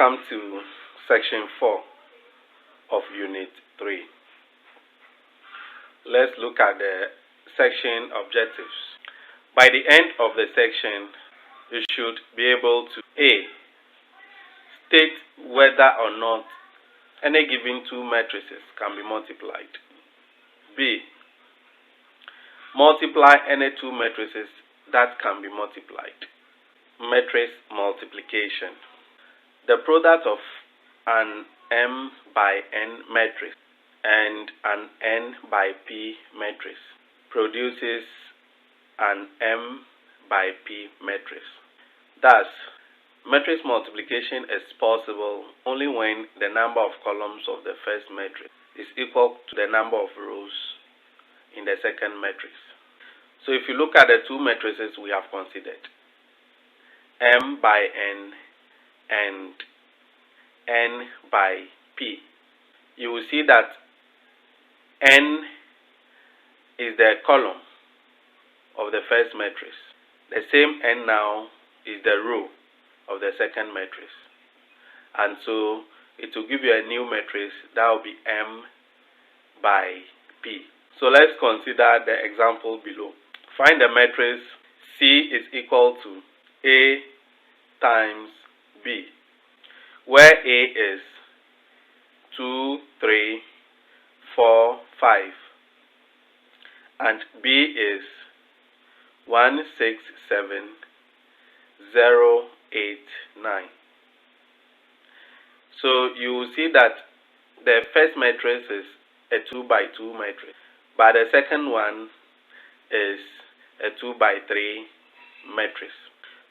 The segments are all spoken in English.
Welcome to section 4 of unit 3. Let's look at the section objectives. By the end of the section, you should be able to A. State whether or not any given two matrices can be multiplied. B. Multiply any two matrices that can be multiplied. Matrix multiplication. The product of an M by N matrix and an N by P matrix produces an M by P matrix. Thus, matrix multiplication is possible only when the number of columns of the first matrix is equal to the number of rows in the second matrix. So if you look at the two matrices we have considered, M by N and N by P, you will see that N is the column of the first matrix. The same N now is the row of the second matrix. And so it will give you a new matrix that will be M by P. So let's consider the example below. Find the matrix C is equal to A times B, where A is 2, 3, 4, 5, and B is 1, 6, 7, 0, 8, 9. So you will see that the first matrix is a 2 by 2 matrix, but the second one is a 2 by 3 matrix.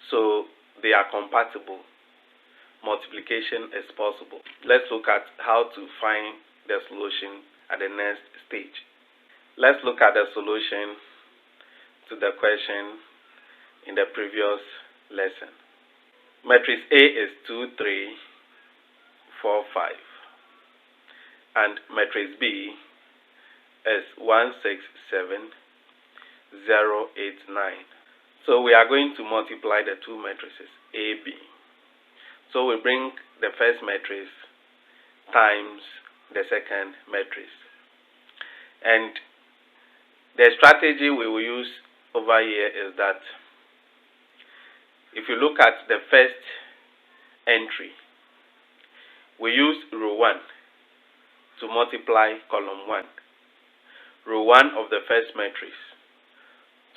So they are compatible. Multiplication is possible. Let's look at how to find the solution at the next stage. Let's look at the solution to the question in the previous lesson. Matrix A is 2, 3, 4, 5, and matrix B is 1, 6, 7, 0, 8, 9. So we are going to multiply the two matrices A, B. So we bring the first matrix times the second matrix. And the strategy we will use over here is that if you look at the first entry, we use row 1 to multiply column 1. Row 1 of the first matrix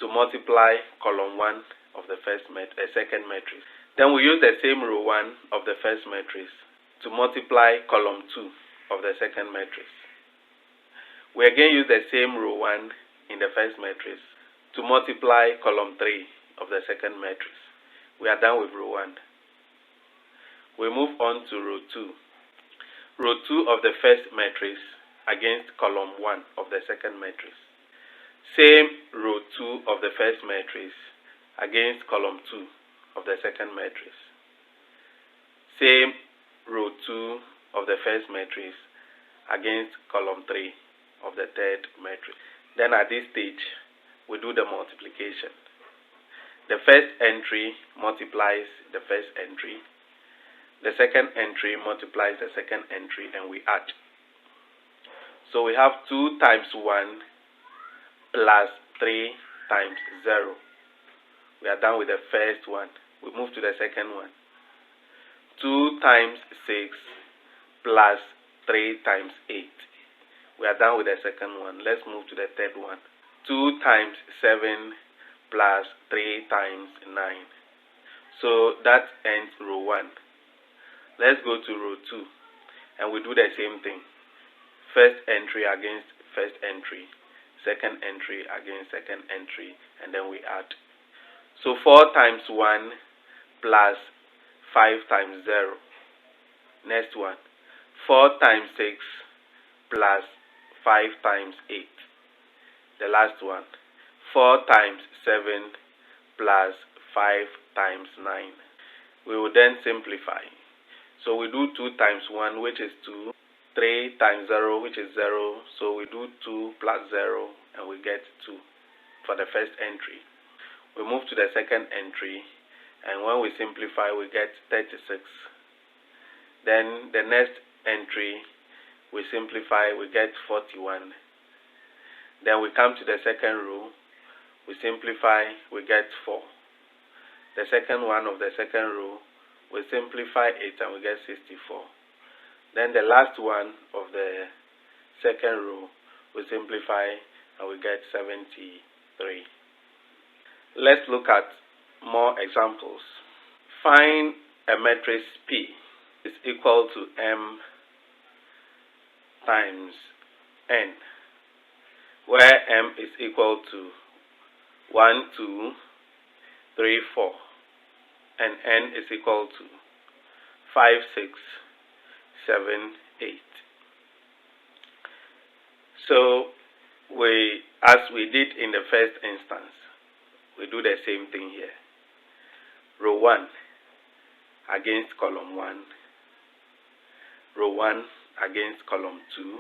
to multiply column 1 of the second matrix. Then we use the same row 1 of the first matrix to multiply column 2 of the second matrix. We again use the same row 1 in the first matrix to multiply column 3 of the second matrix. We are done with row 1. We move on to row 2. Row 2 of the first matrix against column 1 of the second matrix. Same row 2 of the first matrix against column 2 of the second matrix. Same row 2 of the first matrix against column 3 of the third matrix. Then at this stage, we do the multiplication. The first entry multiplies the first entry. The second entry multiplies the second entry, and we add. So we have 2 times 1 plus 3 times 0. We are done with the first one. We move to the second one. 2 times 6 plus 3 times 8. We are done with the second one. Let's move to the third one. 2 times 7 plus 3 times 9. So that ends row 1. Let's go to row 2 and we do the same thing. First entry against first entry. Second entry against second entry, and then we add. So 4 times 1 plus 5 times 0. Next one. 4 times 6 plus 5 times 8. The last one. 4 times 7 plus 5 times 9. We will then simplify. So we do 2 times 1, which is 2. 3 times 0, which is 0. So we do 2 plus 0, and we get 2 for the first entry. We move to the second entry, and when we simplify, we get 36. Then the next entry, we simplify, we get 41. Then we come to the second row, we simplify, we get 4. The second one of the second row, we simplify it and we get 64. Then the last one of the second row, we simplify and we get 73. Let's look at more examples. Find a matrix P is equal to M times N, where M is equal to 1, 2, 3, 4, and N is equal to 5, 6, 7, 8. So as we did in the first instance, we do the same thing here. Row 1 against column 1, row 1 against column 2,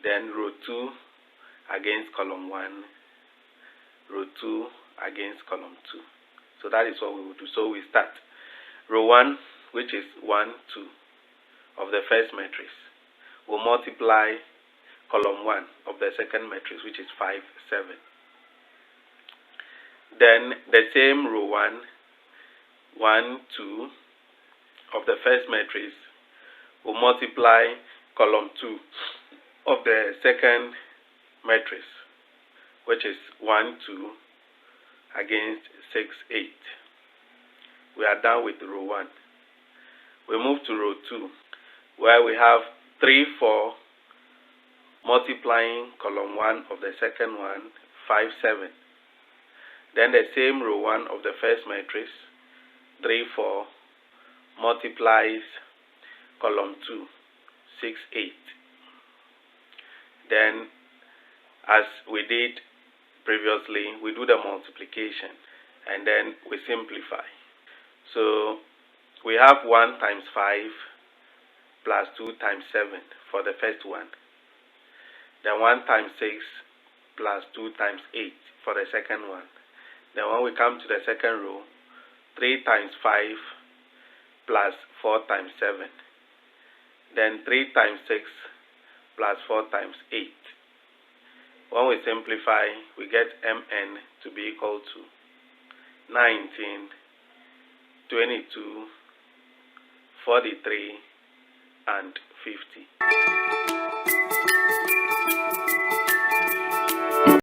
then row 2 against column 1, row 2 against column 2. So that is what we will do. So we start row 1, which is 1, 2 of the first matrix. We'll multiply column 1 of the second matrix, which is 5, 7. Then the same row 1, 1, 2 of the first matrix will multiply column 2 of the second matrix, which is 1, 2 against 6, 8. We are done with row 1. We move to row 2, where we have 3, 4 multiplying column 1 of the second one, 5, 7. Then the same row 1 of the first matrix, 3, 4 multiplies column 2, 6, 8. Then, as we did previously, we do the multiplication and then we simplify. So we have 1 times 5 plus 2 times 7 for the first one. Then 1 times 6 plus 2 times 8 for the second one. Then when we come to the second row, 3 times 5 plus 4 times 7. Then 3 times 6 plus 4 times 8. When we simplify, we get Mn to be equal to 19, 22, 43, and 50.